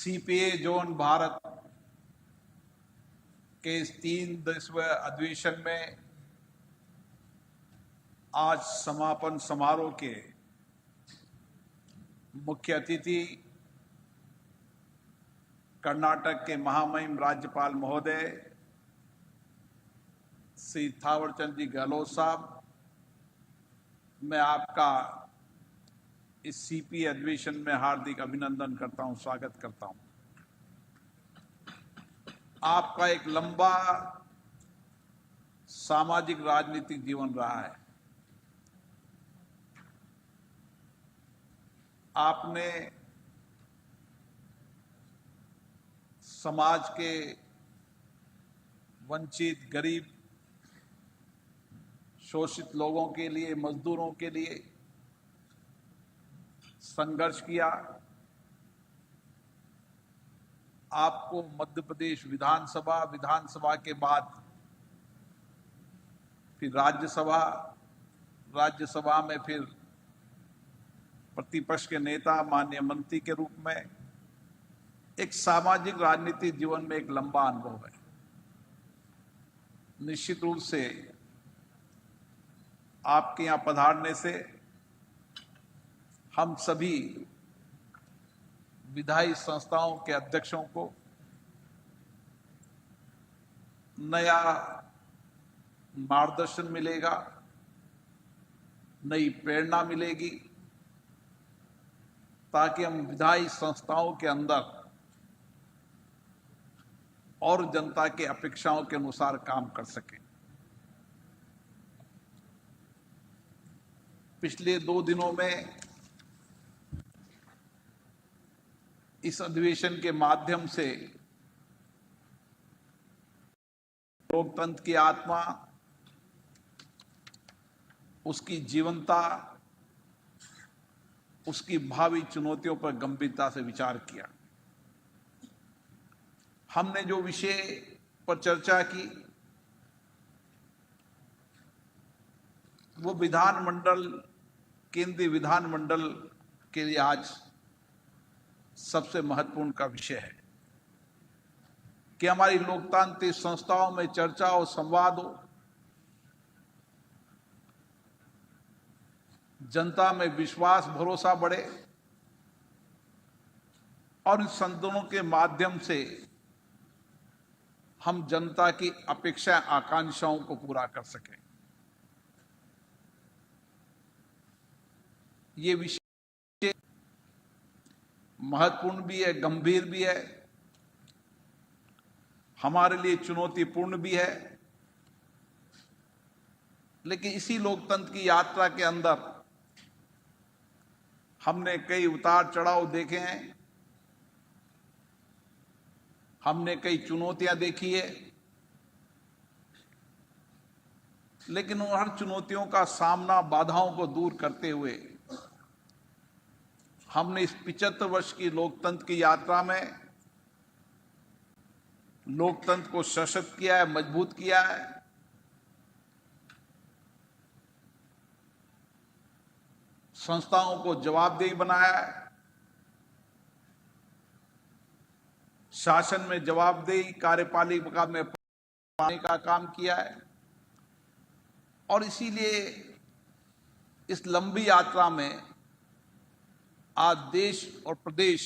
CPA zone Bharat के इस 3 दिवसीय अधिवेशन में आज समापन समारोह के मुख्य अतिथि कर्नाटक के महामहिम राज्यपाल महोदय श्री थावरचंद जी गहलोत साहब, मैं आपका इस सीपीए अधिवेशन में हार्दिक अभिनंदन करता हूं, स्वागत करता हूं। आपका एक लंबा सामाजिक राजनीतिक जीवन रहा है। आपने समाज के वंचित, गरीब, शोषित लोगों के लिए, मजदूरों के लिए संघर्ष किया। आपको मध्य प्रदेश विधानसभा के बाद फिर राज्यसभा में फिर प्रतिपक्ष के नेता, माननीय मंत्री के रूप में एक सामाजिक राजनीतिक जीवन में एक लंबा अनुभव है। निश्चित रूप से आपके यहां पधारने से हम सभी विधायी संस्थाओं के अध्यक्षों को नया मार्गदर्शन मिलेगा, नई प्रेरणा मिलेगी, ताकि हम विधायी संस्थाओं के अंदर और जनता के अपेक्षाओं के अनुसार काम कर सकें। पिछले 2 दिनों में इस अधिवेशन के माध्यम से लोकतंत्र की आत्मा, उसकी जीवंतता, उसकी भावी चुनौतियों पर गंभीरता से विचार किया। हमने जो विषय पर चर्चा की वो केंद्रीय विधानमंडल के लिए आज सबसे महत्वपूर्ण का विषय है कि हमारी लोकतांत्रिक संस्थाओं में चर्चा और संवाद हो, जनता में विश्वास, भरोसा बढ़े और इन संतों के माध्यम से हम जनता की अपेक्षा, आकांक्षाओं को पूरा कर सकें। ये विषय महत्वपूर्ण भी है, गंभीर भी है, हमारे लिए चुनौतीपूर्ण भी है। लेकिन इसी लोकतंत्र की यात्रा के अंदर हमने कई उतार चढ़ाव देखे हैं, हमने कई चुनौतियां देखी है, लेकिन उन हर चुनौतियों का सामना, बाधाओं को दूर करते हुए हमने इस 75 वर्ष की लोकतंत्र की यात्रा में लोकतंत्र को सशक्त किया है, मजबूत किया है। संस्थाओं को जवाबदेही बनाया है, शासन में जवाबदेही, कार्यपालिका में पाने का काम किया है। और इसीलिए इस लंबी यात्रा में आज देश और प्रदेश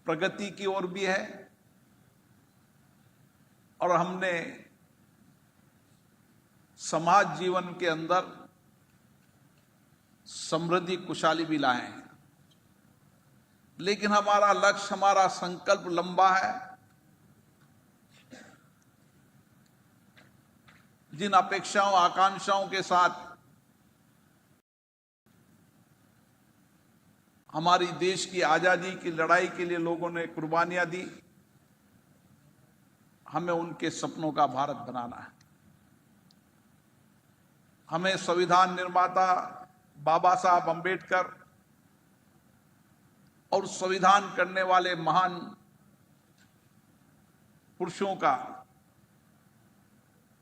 प्रगति की ओर भी है और हमने समाज जीवन के अंदर समृद्धि, खुशहाली भी लाए हैं। लेकिन हमारा लक्ष्य, हमारा संकल्प लंबा है। जिन अपेक्षाओं, आकांक्षाओं के साथ हमारी देश की आजादी की लड़ाई के लिए लोगों ने कुर्बानियां दी, हमें उनके सपनों का भारत बनाना है। हमें संविधान निर्माता बाबा साहब अंबेडकर और संविधान करने वाले महान पुरुषों का,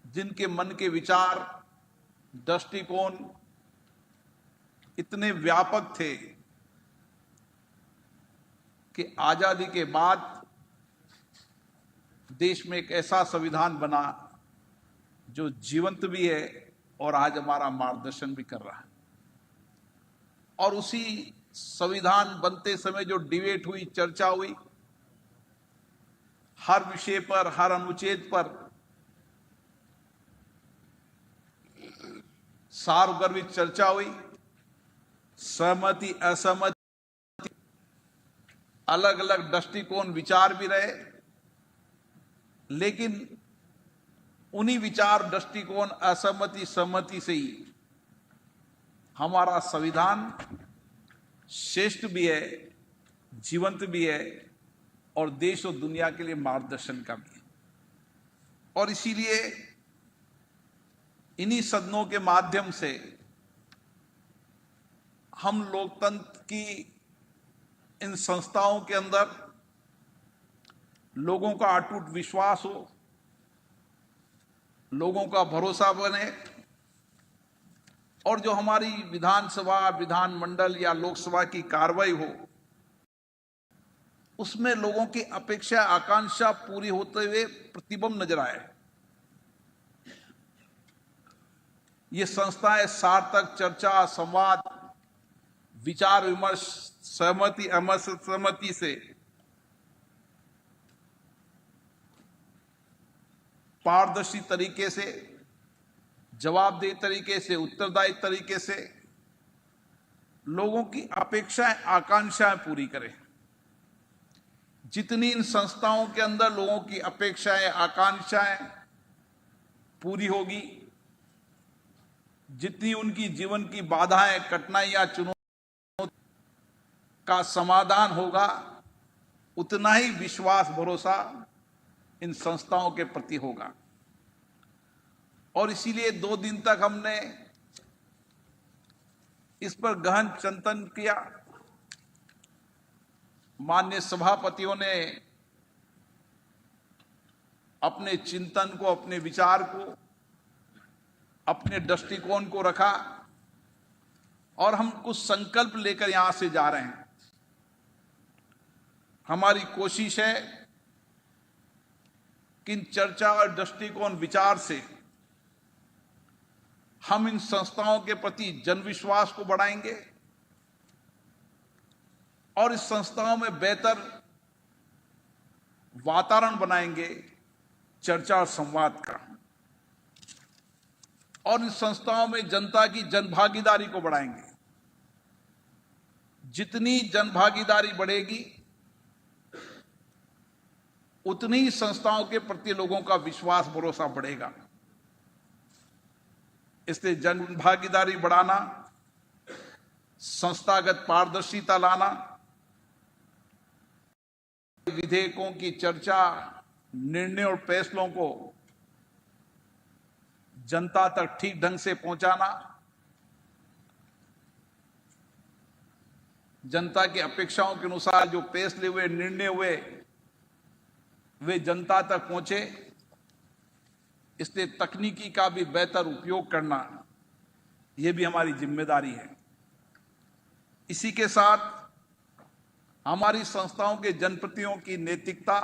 जिनके मन के विचार, दृष्टिकोण इतने व्यापक थे कि आजादी के बाद देश में एक ऐसा संविधान बना जो जीवंत भी है और आज हमारा मार्गदर्शन भी कर रहा है। और उसी संविधान बनते समय जो डिबेट हुई, चर्चा हुई, हर विषय पर, हर अनुच्छेद पर सार्वगर्भित चर्चा हुई, सहमति असहमति, अलग अलग दृष्टिकोण, विचार भी रहे, लेकिन उन्हीं विचार, दृष्टिकोण, असहमति, सहमति से ही हमारा संविधान श्रेष्ठ भी है, जीवंत भी है और देश और दुनिया के लिए मार्गदर्शन का भी है। और इसीलिए इन्हीं सदनों के माध्यम से हम लोकतंत्र की इन संस्थाओं के अंदर लोगों का अटूट विश्वास हो, लोगों का भरोसा बने और जो हमारी विधानसभा, विधानमंडल या लोकसभा की कार्रवाई हो, उसमें लोगों की अपेक्षा, आकांक्षा पूरी होते हुए प्रतिबिंब नजर आए। ये संस्थाएं सार्थक चर्चा, संवाद, विचार विमर्श, सहमति असहमति से पारदर्शी तरीके से, जवाबदेह तरीके से, उत्तरदायी तरीके से लोगों की अपेक्षाएं, आकांक्षाएं पूरी करें। जितनी इन संस्थाओं के अंदर लोगों की अपेक्षाएं, आकांक्षाएं पूरी होगी, जितनी उनकी जीवन की बाधाएं, कठिनाइयां, चुनौतियों का समाधान होगा, उतना ही विश्वास, भरोसा इन संस्थाओं के प्रति होगा। और इसीलिए 2 दिन तक हमने इस पर गहन चिंतन किया। माननीय सभापतियों ने अपने चिंतन को, अपने विचार को, अपने दृष्टिकोण को रखा और हम कुछ संकल्प लेकर यहां से जा रहे हैं। हमारी कोशिश है कि इन चर्चा और दृष्टिकोण, विचार से हम इन संस्थाओं के प्रति जनविश्वास को बढ़ाएंगे और इस संस्थाओं में बेहतर वातावरण बनाएंगे चर्चा और संवाद का, और इन संस्थाओं में जनता की जनभागीदारी को बढ़ाएंगे। जितनी जनभागीदारी बढ़ेगी, उतनी ही संस्थाओं के प्रति लोगों का विश्वास, भरोसा बढ़ेगा। इसलिए जनभागीदारी बढ़ाना, संस्थागत पारदर्शिता लाना, विधेयकों की चर्चा, निर्णय और फैसलों को जनता तक ठीक ढंग से पहुंचाना, जनता की अपेक्षाओं के अनुसार जो फैसले हुए, निर्णय हुए, वे जनता तक पहुंचे। इसलिए तकनीकी का भी बेहतर उपयोग करना, यह भी हमारी जिम्मेदारी है। इसी के साथ हमारी संस्थाओं के जनप्रतिनिधियों की नैतिकता,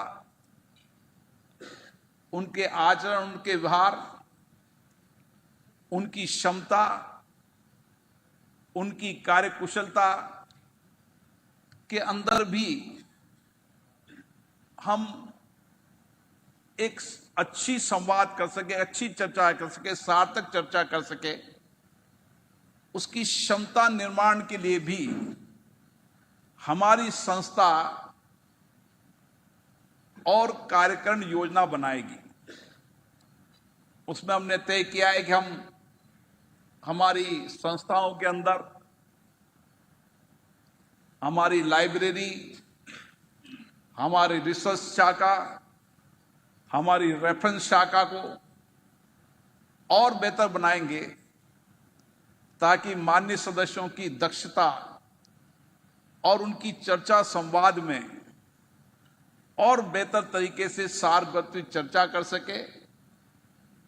उनके आचरण, उनके व्यवहार, उनकी क्षमता, उनकी कार्यकुशलता के अंदर भी हम एक अच्छी संवाद कर सके, अच्छी चर्चा कर सके, सार्थक चर्चा कर सके, उसकी क्षमता निर्माण के लिए भी हमारी संस्था और कार्यक्रम योजना बनाएगी। उसमें हमने तय किया है कि हम हमारी संस्थाओं के अंदर हमारी लाइब्रेरी, हमारी रिसर्च शाखा, हमारी रेफरेंस शाखा को और बेहतर बनाएंगे ताकि माननीय सदस्यों की दक्षता और उनकी चर्चा, संवाद में और बेहतर तरीके से सार्वत्रिक चर्चा कर सके।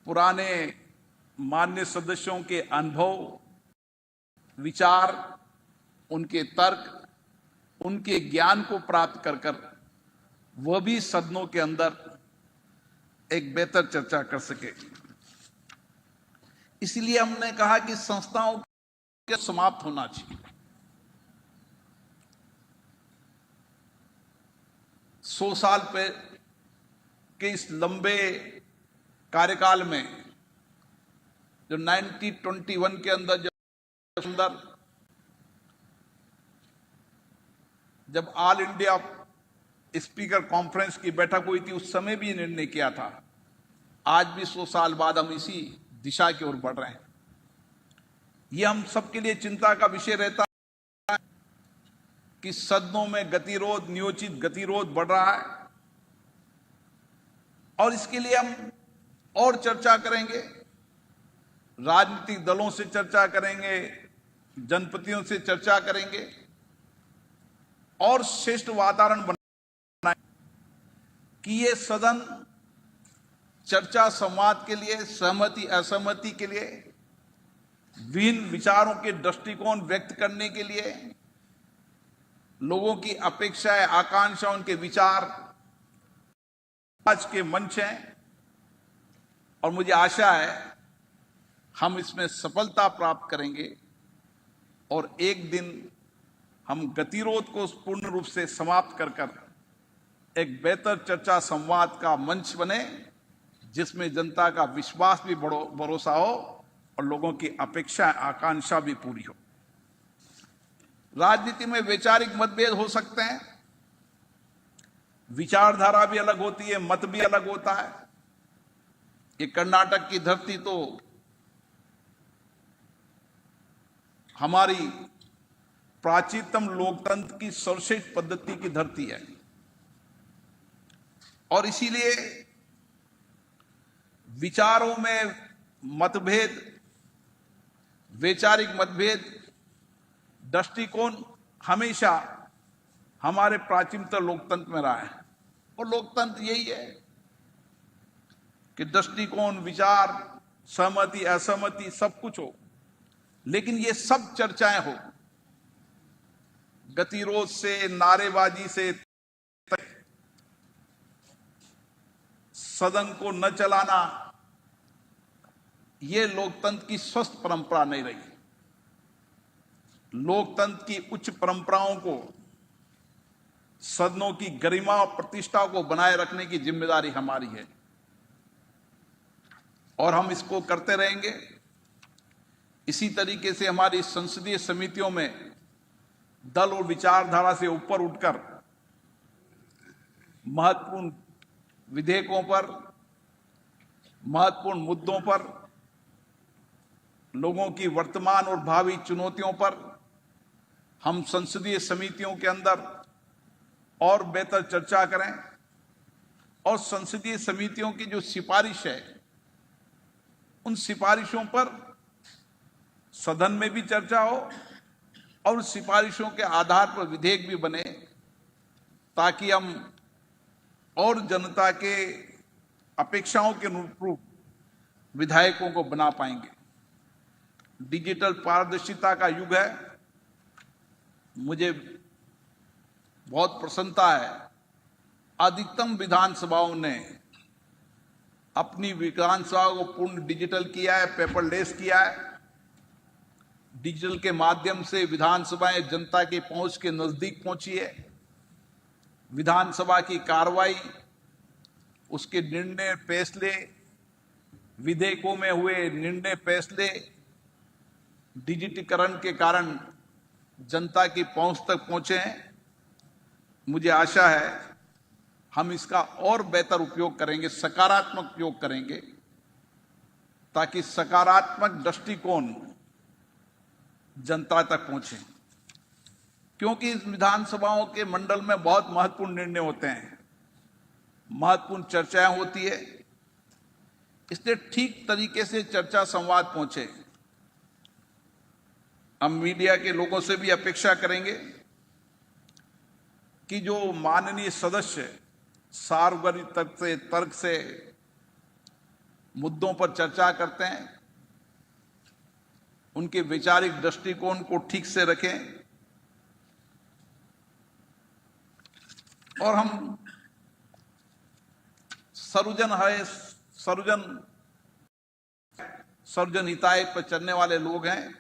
पुराने माननीय सदस्यों के अनुभव, विचार, उनके तर्क उनके ज्ञान को प्राप्त कर कर वह भी सदनों के अंदर एक बेहतर चर्चा कर सके। इसलिए हमने कहा कि संस्थाओं के समाप्त होना चाहिए। 100 साल पे के इस लंबे कार्यकाल में जो 1921 के अंदर जब ऑल इंडिया स्पीकर कॉन्फ्रेंस की बैठक हुई थी, उस समय भी निर्णय किया था। आज भी 100 साल बाद हम इसी दिशा की ओर बढ़ रहे हैं। यह हम सबके लिए चिंता का विषय रहता है कि सदनों में गतिरोध, नियोजित गतिरोध बढ़ रहा है, और इसके लिए हम और चर्चा करेंगे, राजनीतिक दलों से चर्चा करेंगे, जनप्रतिनिधियों से चर्चा करेंगे और श्रेष्ठ वातावरण बनाएंगे कि ये सदन चर्चा संवाद के लिए, सहमति असहमति के लिए, विभिन्न विचारों के दृष्टिकोण व्यक्त करने के लिए, लोगों की अपेक्षाएं, आकांक्षा, उनके विचार आज के मंच हैं। और मुझे आशा है हम इसमें सफलता प्राप्त करेंगे और एक दिन हम गतिरोध को पूर्ण रूप से समाप्त कर कर एक बेहतर चर्चा संवाद का मंच बने, जिसमें जनता का विश्वास भी भरोसा हो और लोगों की अपेक्षा, आकांक्षा भी पूरी हो। राजनीति में वैचारिक मतभेद हो सकते हैं, विचारधारा भी अलग होती है, मत भी अलग होता है। ये कर्नाटक की धरती तो हमारी प्राचीनतम लोकतंत्र की सर्वश्रेष्ठ पद्धति की धरती है, और इसीलिए विचारों में मतभेद, वैचारिक मतभेद, दृष्टिकोण हमेशा हमारे प्राचीनतम लोकतंत्र में रहा है। और लोकतंत्र यही है कि दृष्टिकोण, विचार, सहमति असहमति सब कुछ हो, लेकिन ये सब चर्चाएं हो। गतिरोध से, नारेबाजी से सदन को न चलाना, ये लोकतंत्र की स्वस्थ परंपरा नहीं रही। लोकतंत्र की उच्च परंपराओं को, सदनों की गरिमा और प्रतिष्ठा को बनाए रखने की जिम्मेदारी हमारी है, और हम इसको करते रहेंगे। इसी तरीके से हमारी संसदीय समितियों में दल और विचारधारा से ऊपर उठकर महत्वपूर्ण विधेयकों पर, महत्वपूर्ण मुद्दों पर, लोगों की वर्तमान और भावी चुनौतियों पर हम संसदीय समितियों के अंदर और बेहतर चर्चा करें, और संसदीय समितियों की जो सिफारिश है, उन सिफारिशों पर सदन में भी चर्चा हो और सिफारिशों के आधार पर विधेयक भी बने, ताकि हम और जनता के अपेक्षाओं के अनुरूप विधायकों को बना पाएंगे। डिजिटल पारदर्शिता का युग है। मुझे बहुत प्रसन्नता है, अधिकतम विधानसभाओं ने अपनी विधानसभा को पूर्ण डिजिटल किया है, पेपरलेस किया है। डिजिटल के माध्यम से विधानसभाएं जनता की पहुंच के नजदीक पहुंची है। विधानसभा की कार्रवाई, उसके निर्णय, फैसले, विधेयकों में हुए निर्णय, फैसले डिजिटीकरण के कारण जनता की पहुंच तक पहुंचे हैं। मुझे आशा है हम इसका और बेहतर उपयोग करेंगे, सकारात्मक उपयोग करेंगे, ताकि सकारात्मक दृष्टिकोण जनता तक पहुंचे। क्योंकि इस विधानसभाओं के मंडल में बहुत महत्वपूर्ण निर्णय होते हैं, महत्वपूर्ण चर्चाएं होती है, इसलिए ठीक तरीके से चर्चा संवाद पहुंचे। हम मीडिया के लोगों से भी अपेक्षा करेंगे कि जो माननीय सदस्य सार्वजनिक तर्क से मुद्दों पर चर्चा करते हैं, उनके वैचारिक दृष्टिकोण को ठीक से रखें, और हम सर्वजन हिताय पर चलने वाले लोग हैं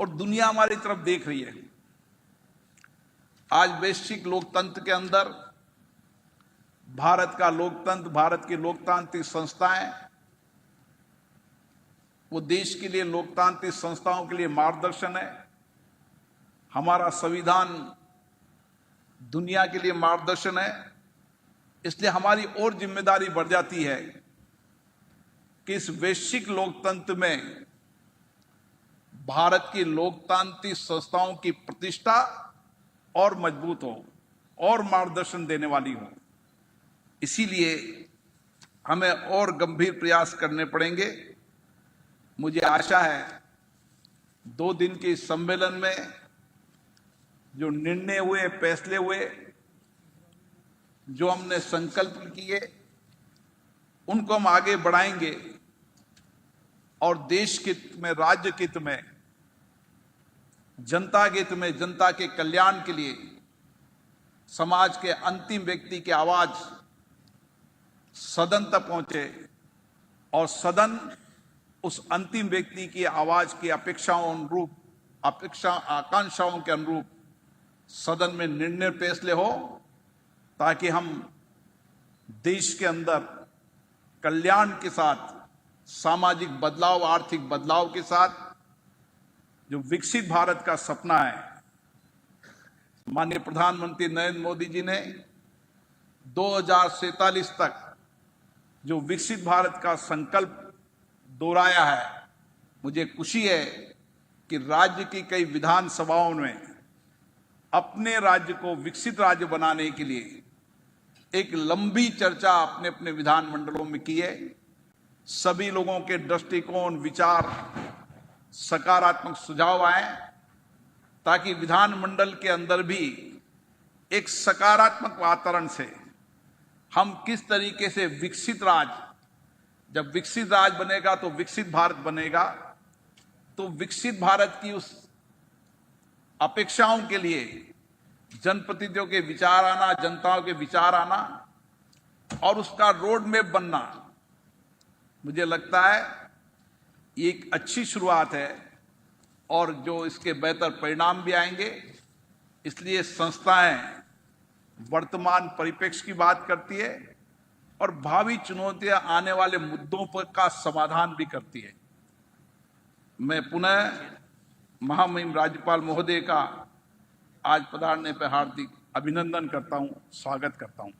और दुनिया हमारी तरफ देख रही है। आज वैश्विक लोकतंत्र के अंदर भारत का लोकतंत्र, भारत की लोकतांत्रिक संस्थाएं, वो देश के लिए, लोकतांत्रिक संस्थाओं के लिए मार्गदर्शन है। हमारा संविधान दुनिया के लिए मार्गदर्शन है। इसलिए हमारी और जिम्मेदारी बढ़ जाती है कि इस वैश्विक लोकतंत्र में भारत की लोकतांत्रिक संस्थाओं की प्रतिष्ठा और मजबूत हो और मार्गदर्शन देने वाली हो। इसीलिए हमें और गंभीर प्रयास करने पड़ेंगे। मुझे आशा है 2 दिन के इस सम्मेलन में जो निर्णय हुए, फैसले हुए, जो हमने संकल्प किए, उनको हम आगे बढ़ाएंगे और देश के हित में, राज्य के हित में, जनता के हित में, जनता के कल्याण के लिए, समाज के अंतिम व्यक्ति की आवाज सदन तक पहुंचे और सदन उस अंतिम व्यक्ति की आवाज की आकांक्षाओं के अनुरूप सदन में निर्णय फैसले हो, ताकि हम देश के अंदर कल्याण के साथ, सामाजिक बदलाव, आर्थिक बदलाव के साथ जो विकसित भारत का सपना है, माननीय प्रधानमंत्री नरेंद्र मोदी जी ने 2047 तक जो विकसित भारत का संकल्प दोहराया है, मुझे खुशी है कि राज्य की कई विधानसभाओं में अपने राज्य को विकसित राज्य बनाने के लिए एक लंबी चर्चा अपने अपने विधानमंडलों में की है। सभी लोगों के दृष्टिकोण, विचार, सकारात्मक सुझाव आए, ताकि विधानमंडल के अंदर भी एक सकारात्मक वातावरण से हम किस तरीके से विकसित राज्य, जब विकसित राज्य बनेगा तो विकसित भारत बनेगा, तो विकसित भारत की उस अपेक्षाओं के लिए जनप्रतिनिधियों के विचार आना, जनताओं के विचार आना और उसका रोड मैप बनना, मुझे लगता है ये एक अच्छी शुरुआत है और जो इसके बेहतर परिणाम भी आएंगे। इसलिए संस्थाएं वर्तमान परिप्रेक्ष्य की बात करती है और भावी चुनौतियां आने वाले मुद्दों पर का समाधान भी करती है। मैं पुनः महामहिम राज्यपाल महोदय का आज पधारने पर हार्दिक अभिनंदन करता हूं, स्वागत करता हूं।